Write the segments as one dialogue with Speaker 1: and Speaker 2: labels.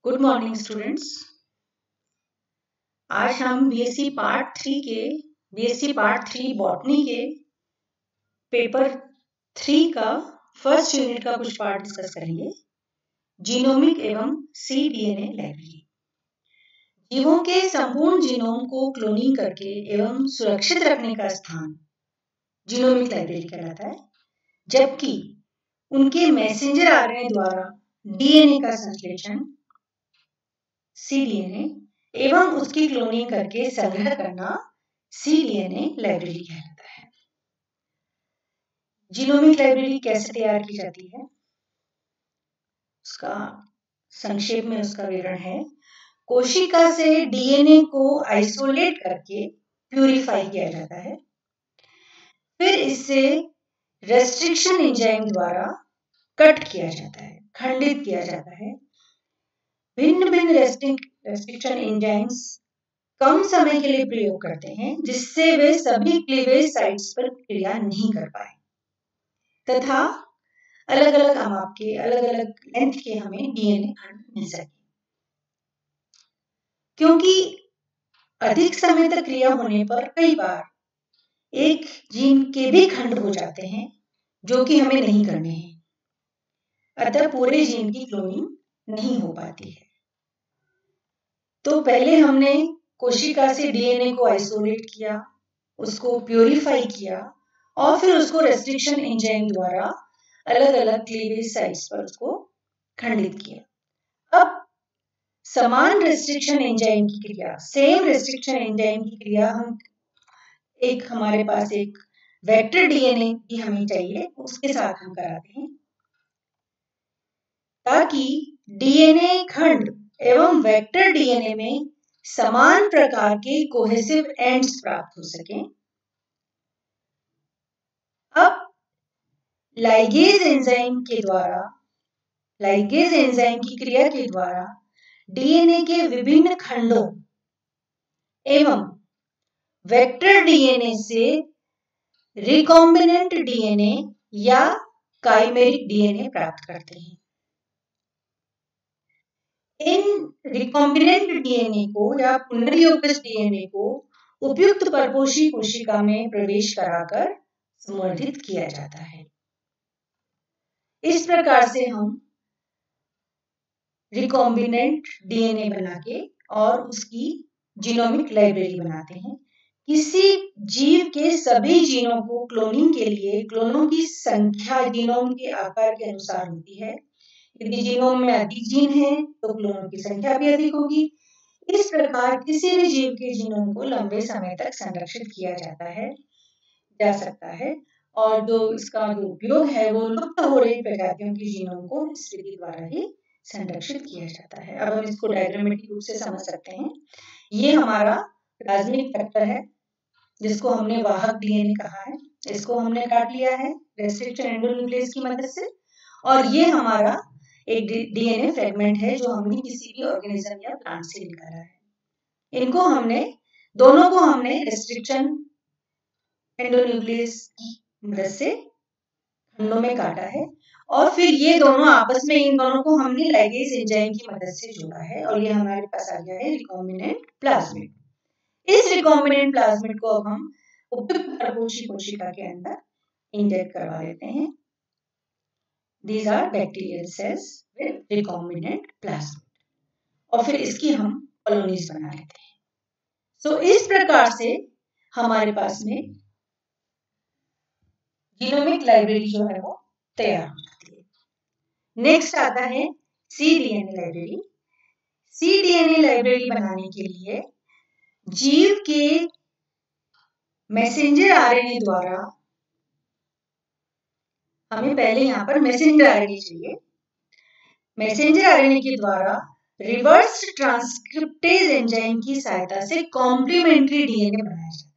Speaker 1: Good morning students. आज हम BSc part three botany के पेपर 3 का फर्स्ट यूनिट का कुछ पार्ट डिस्कस करेंगे। जीनोमिक एवं cDNA लाइब्रेरी। जीवों के संपूर्ण जीनोम को क्लोनिंग करके एवं सुरक्षित रखने का स्थान जीनोमिक लाइब्रेरी कहलाता है, जबकि उनके मैसेंजर आरएनए द्वारा डीएनए का संश्लेषण cDNA एवं उसकी क्लोनिंग करके संग्रह करना cDNA लाइब्रेरी कहलाता है। जीनोमिक लाइब्रेरी कैसे तैयार की जाती है, उसका संक्षेप में उसका विवरण है। कोशिका से डीएनए को आइसोलेट करके प्यूरिफाई किया जाता है, फिर इसे रेस्ट्रिक्शन एंजाइम द्वारा कट किया जाता है, खंडित किया जाता है। भिन्न भिन्न रेस्ट्रिक्शन एंजाइम्स कम समय के लिए प्रयोग करते हैं, जिससे वे सभी क्लीवेज साइट्स पर क्रिया नहीं कर पाए तथा अलग अलग माप के अलग अलग लेंथ के हमें डीएनए खंड मिल सके। क्योंकि अधिक समय तक क्रिया होने पर कई बार एक जीन के भी खंड हो जाते हैं जो कि हमें नहीं करने हैं, अतः पूरे जीन की क्लोनिंग नहीं हो पाती है। तो पहले हमने कोशिका से डीएनए को आइसोलेट किया, उसको प्यूरिफाई किया और फिर उसको रेस्ट्रिक्शन एंजाइम द्वारा अलग अलग क्लीवेज साइट्स पर उसको खंडित किया। अब समान रेस्ट्रिक्शन एंजाइम की क्रिया, सेम रेस्ट्रिक्शन एंजाइम की क्रिया हमारे पास एक वेक्टर डीएनए की हमें चाहिए, उसके साथ हम कराते हैं ताकि डीएनए खंड एवं वेक्टर डीएनए में समान प्रकार के कोहेसिव एंड्स प्राप्त हो सकें। अब लाइगेज एंजाइम की क्रिया के द्वारा डीएनए के विभिन्न खंडों एवं वेक्टर डीएनए से रिकॉम्बिनेंट डीएनए या काइमेरिक डीएनए प्राप्त करते हैं। इन रिकॉम्बिनेंट डीएनए को या पुनर्योगज डीएनए को उपयुक्त परपोषी कोशिका में प्रवेश कराकर संवर्धित किया जाता है। इस प्रकार से हम रिकॉम्बिनेंट डीएनए बना के और उसकी जीनोमिक लाइब्रेरी बनाते हैं। किसी जीव के सभी जीनों को क्लोनिंग के लिए क्लोनों की संख्या जीनोम के आकार के अनुसार होती है। यदि जीनोम में अधिक जीन है तो क्लोनों की संख्या भी अधिक होगी। इस प्रकार किसी भी जीव के जीनोम को लंबे समय तक संरक्षित किया जा सकता है और इसका जो उपयोग है वो लुप्त हो रही प्रजातियों की जीनोम को इस विधि द्वारा ही संरक्षित किया जाता है। अब हम इसको डायग्रामेटिक रूप से समझ सकते हैं। ये हमारा प्लाज्मिक फैक्टर है जिसको हमने वाहक डीएनए कहा है, इसको हमने काट लिया है रेस्ट्रिक्शन एंडोन्यूक्लियस की मदद से, और ये हमारा एक डीएनए फ्रेगमेंट है जो हमने किसी भी ऑर्गेनिज्म या प्लांट से निकाला है। दोनों को हमने रेस्ट्रिक्शन एंडोन्यूक्लियस की मदद से खंडों में काटा है और फिर ये दोनों आपस में इन दोनों को हमने लाइगेज एंजाइम की मदद से जोड़ा है और ये हमारे पास आ गया है रिकॉम्बिनेंट प्लाज्मिड। इस रिकॉम्बिनेंट प्लाज्मिड को अब हम उपयुक्त परपोषी कोशिका के अंदर इंजेक्ट करवा देते हैं। These are bacterial cells with recombinant plasmid और फिर इसकी हम कॉलोनीज बना लेते हैं। सो इस प्रकार से हमारे पास में जीनोमिक लाइब्रेरी जो है वो तैयार हो जाती है। नेक्स्ट आता है cDNA लाइब्रेरी। cDNA लाइब्रेरी बनाने के लिए जीव के मैसेंजर आरएनए द्वारा हमें पहले यहाँ पर मैसेंजर आरएनए चाहिए। मैसेंजर आरएनए के द्वारा रिवर्स ट्रांसक्रिप्टेज एंजाइम की सहायता से कॉम्प्लीमेंट्री डीएनए बनाया जाता है।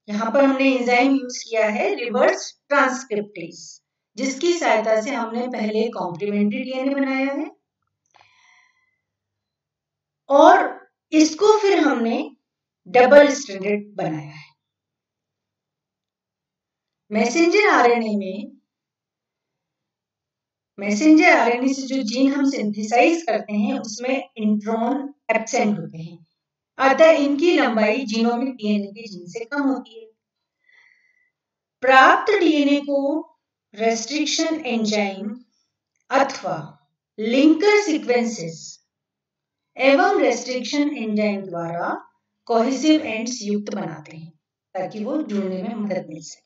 Speaker 1: यहाँ पर हमने एंजाइम यूज किया है रिवर्स ट्रांसक्रिप्टेज, जिसकी सहायता से हमने पहले कॉम्प्लीमेंट्री डीएनए बनाया है और इसको फिर हमने डबल स्ट्रैंडेड बनाया है। मैसेंजर आरएनए में मैसेंजर आरएनए से जो जीन हम सिंथेसाइज करते हैं उसमें इंट्रॉन एब्सेंट होते हैं, अतः इनकी लंबाई जीनोमिक डीएनए के जीन से कम होती है। प्राप्त डीएनए को रेस्ट्रिक्शन एंजाइम अथवा लिंकर सीक्वेंसेस एवं रेस्ट्रिक्शन एंजाइम द्वारा कोहेसिव एंड्स युक्त बनाते हैं ताकि वो जुड़ने में मदद मिल सके।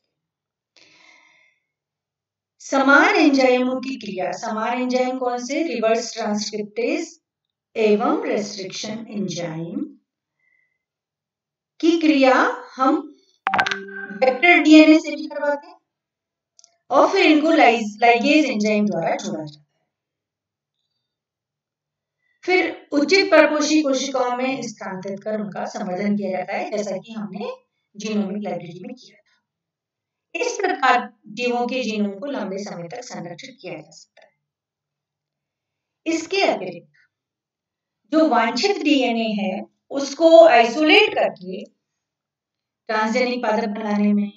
Speaker 1: समान एंजाइमों की क्रिया, समान एंजाइम कौन से? रिवर्स ट्रांसक्रिप्टेज एवं रेस्ट्रिक्शन एंजाइम की क्रिया हम वेक्टर डीएनए से भी करवाते हैं और फिर इनको लाइगेज एंजाइम द्वारा जोड़ा जाता है। फिर उचित परपोषी कोशिकाओं में स्थानांतरित कर उनका संवर्धन किया जाता है, जैसा कि हमने जीनोमिक लाइब्रेरी में किया था। इस प्रकार जीवों के जीनोम को लंबे समय तक संरक्षित किया जा सकता है। इसके अतिरिक्त जो वांछित डीएनए है उसको आइसोलेट करके ट्रांसजेनिक पादप बनाने में,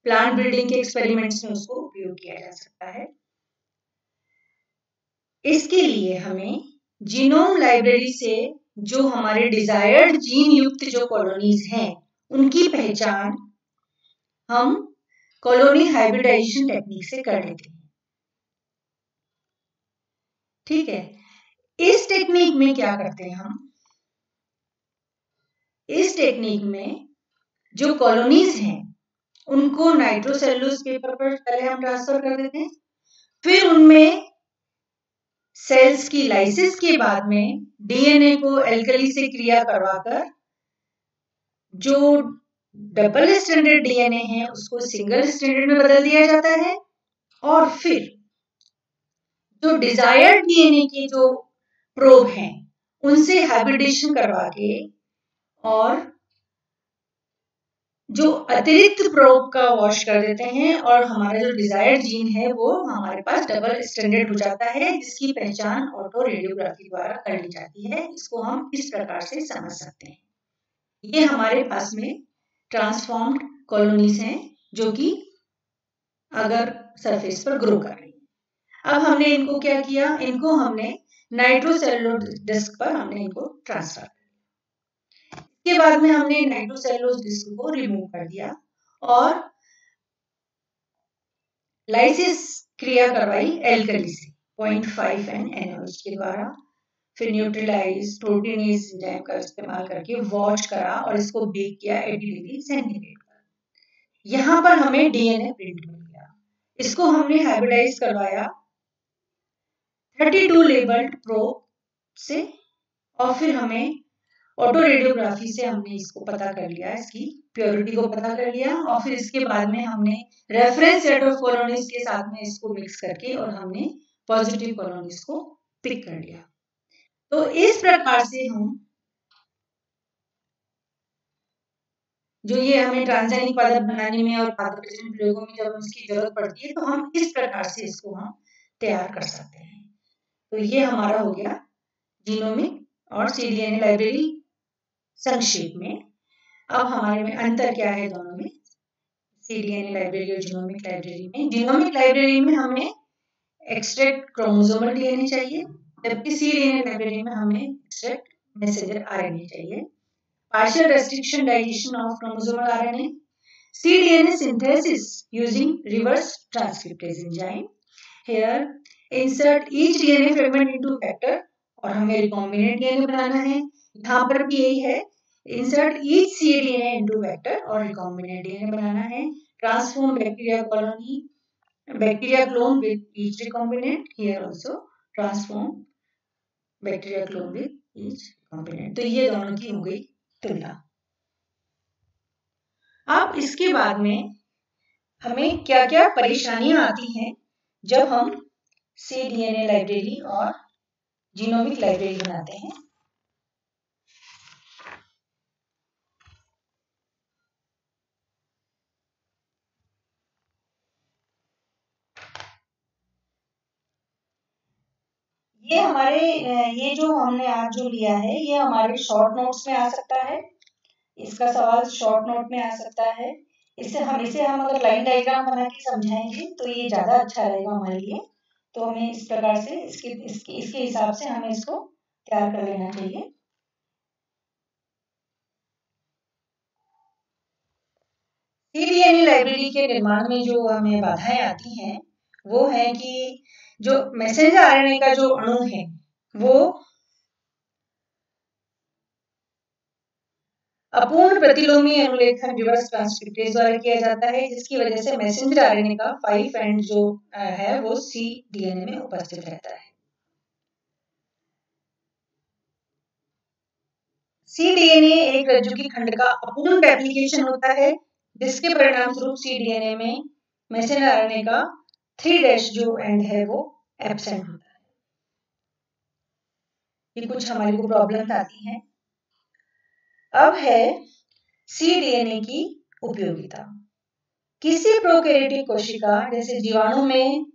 Speaker 1: प्लांट ब्रीडिंग के एक्सपेरिमेंट्स में उसको उपयोग किया जा सकता है। इसके लिए हमें जीनोम लाइब्रेरी से जो हमारे डिजायर्ड जीन युक्त जो कॉलोनीज हैं उनकी पहचान हम कॉलोनी हाइब्रिडाइजेशन टेक्निक से कर लेते हैं। ठीक है, इस टेक्निक में क्या करते हैं हम? इस टेक्निक में जो कॉलोनीज हैं उनको नाइट्रोसेलुलोज पेपर पर पहले हम ट्रांसफर कर देते हैं, फिर उनमें सेल्स की लाइसिस के बाद में डीएनए को एल्कली से क्रिया करवाकर जो डबल स्ट्रैंडेड डीएनए है उसको सिंगल स्ट्रैंडेड में बदल दिया जाता है और फिर जो डिजायर्ड डीएनए के जो प्रोब हैं उनसे हाइब्रिडेशन करवा के और जो अतिरिक्त प्रोब का वॉश कर देते हैं और हमारा जो डिजायर्ड जीन है वो हमारे पास डबल स्ट्रैंडेड हो जाता है, जिसकी पहचान ऑटो रेडियोग्राफी द्वारा कर ली जाती है। इसको हम इस प्रकार से समझ सकते हैं। ये हमारे पास में ट्रांसफॉर्म्ड कॉलोनीज हैं जो कि अगर सरफेस पर ग्रो कर रही है। अब हमने इनको क्या किया? इनको हमने नाइट्रोसेलुलोज डिस्क पर हमने इनको ट्रांसफर किया। इसके बाद में हमने नाइट्रोसेलुलोज डिस्क को रिमूव कर दिया और लाइसिस क्रिया करवाई एल्कली से 0.5 NaOH के द्वारा, फिर न्यूट्रलाइज प्रोटीनेज एंजाइम का इस्तेमाल करके वॉश करा और इसको बेक किया 80 डिग्री सेंटीग्रेड पर। यहाँ पर हमें डीएनए प्रिंट मिल गया। इसको हमने हाइब्रिडाइज करवाया 32 लेबल्ड प्रोब से और फिर हमें ऑटो रेडियोग्राफी से हमने इसको पता कर लिया, इसकी प्योरिटी को पता कर लिया और फिर इसके बाद में हमने रेफरेंस सेट ऑफ कॉलोनीज के साथ में इसको मिक्स करके और हमने पॉजिटिव कॉलोनीज को पिक कर लिया। तो इस प्रकार से हम जो ये हमें ट्रांसजेनिक पादप बनाने में और पादप प्रजनन प्रयोगों में जब इसकी जरूरत पड़ती है तो हम इस प्रकार से इसको हम तैयार कर सकते हैं। तो ये हमारा हो गया जीनोमिक और सीडीएनए लाइब्रेरी संक्षेप में। अब हमारे में अंतर क्या है दोनों में, सीडीएनए लाइब्रेरी और जीनोमिक लाइब्रेरी में? जीनोमिक लाइब्रेरी में हमें एक्सट्रैक्ट क्रोमोसोमल डीएनए चाहिए, जबकि सीडीएनए लाइब्रेरी में हमें एक्सट्रैक्ट मैसेंजर आरएनए चाहिए। Partial restriction digestion of chromosomal RNA, cDNA synthesis using reverse transcriptase enzyme. Here, insert each DNA fragment into vector और हमें recombinant DNA बनाना है। यहाँ पर भी यही है, insert each cDNA into vector और recombinant DNA बनाना है। Transform bacteria colony, bacteria clone with each recombinant. Here also transform bacteria clone with each recombinant. तो ये दोनों की हो गई तुलना। अब इसके बाद में हमें क्या क्या परेशानियां आती हैं जब हम सीडीएनए लाइब्रेरी और जीनोमिक लाइब्रेरी बनाते हैं। ये हमारे ये जो हमने आज जो लिया है ये हमारे शॉर्ट नोट्स में आ सकता है, इसका सवाल शॉर्ट नोट में आ सकता है। इसे हम अगर लाइन डायग्राम बना के समझाएंगे तो ये ज्यादा अच्छा रहेगा हमारे लिए। तो हमें इस प्रकार से इसके हिसाब से हमें इसको तैयार कर लेना चाहिए। cDNA लाइब्रेरी के निर्माण में जो हमें बाधाएं आती हैं वो है कि जो मैसेंजर आरएनए का जो अणु है वो अपूर्ण प्रतिलोमी अनुलेखन रिवर्स ट्रांसक्रिप्टेज द्वारा किया जाता है, जिसकी वजह से मैसेंजर आरएनए का 5 एंड जो है वो cDNA में उपस्थित रहता है। cDNA एक रज्जु की खंड का अपूर्ण रेप्लिकेशन होता है, जिसके परिणाम स्वरूप cDNA में मैसेंजर आरएनए का 3' जो एंड है वो एब्सेंट होता है। ये कुछ हमारी को प्रॉब्लम्स आती हैं। अब है cDNA की उपयोगिता। किसी प्रोकैरियोटिक कोशिका जैसे जीवाणु में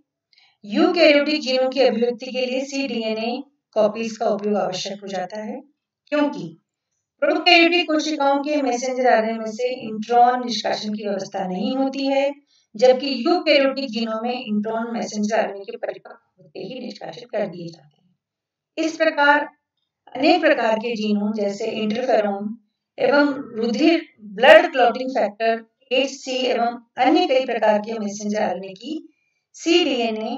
Speaker 1: यूकैरियोटिक जीनों की अभिव्यक्ति के लिए cDNA कॉपीज का उपयोग आवश्यक हो जाता है, क्योंकि प्रोकैरियोटिक कोशिकाओं के मैसेंजर आरएनए में से इंट्रॉन निष्कासन की व्यवस्था नहीं होती है, जबकि यूकैरियोटिक जीनों में इंट्रॉन मैसेंजर आरएनए के परिपक्व होते ही निष्कासित कर दिए जाते हैं। इस प्रकार अनेक प्रकार के जीनों जैसे इंटरफेरोन एवं रुधिर ब्लड क्लॉटिंग फैक्टर HC एवं अन्य कई प्रकार के मैसेंजर आरएनए की cDNA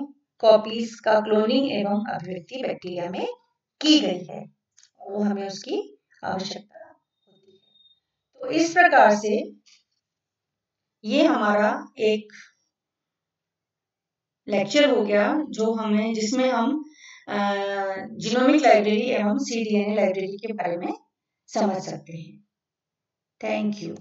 Speaker 1: कॉपीज का क्लोनिंग एवं अभिव्यक्ति बैक्टीरिया में की गई है, वो हमें उसकी आवश्यकता होती है। तो इस प्रकार से ये हमारा एक लेक्चर हो गया जो हमें जिसमें हम जीनोमिक लाइब्रेरी एवं cDNA लाइब्रेरी के बारे में समझ सकते हैं। Thank you.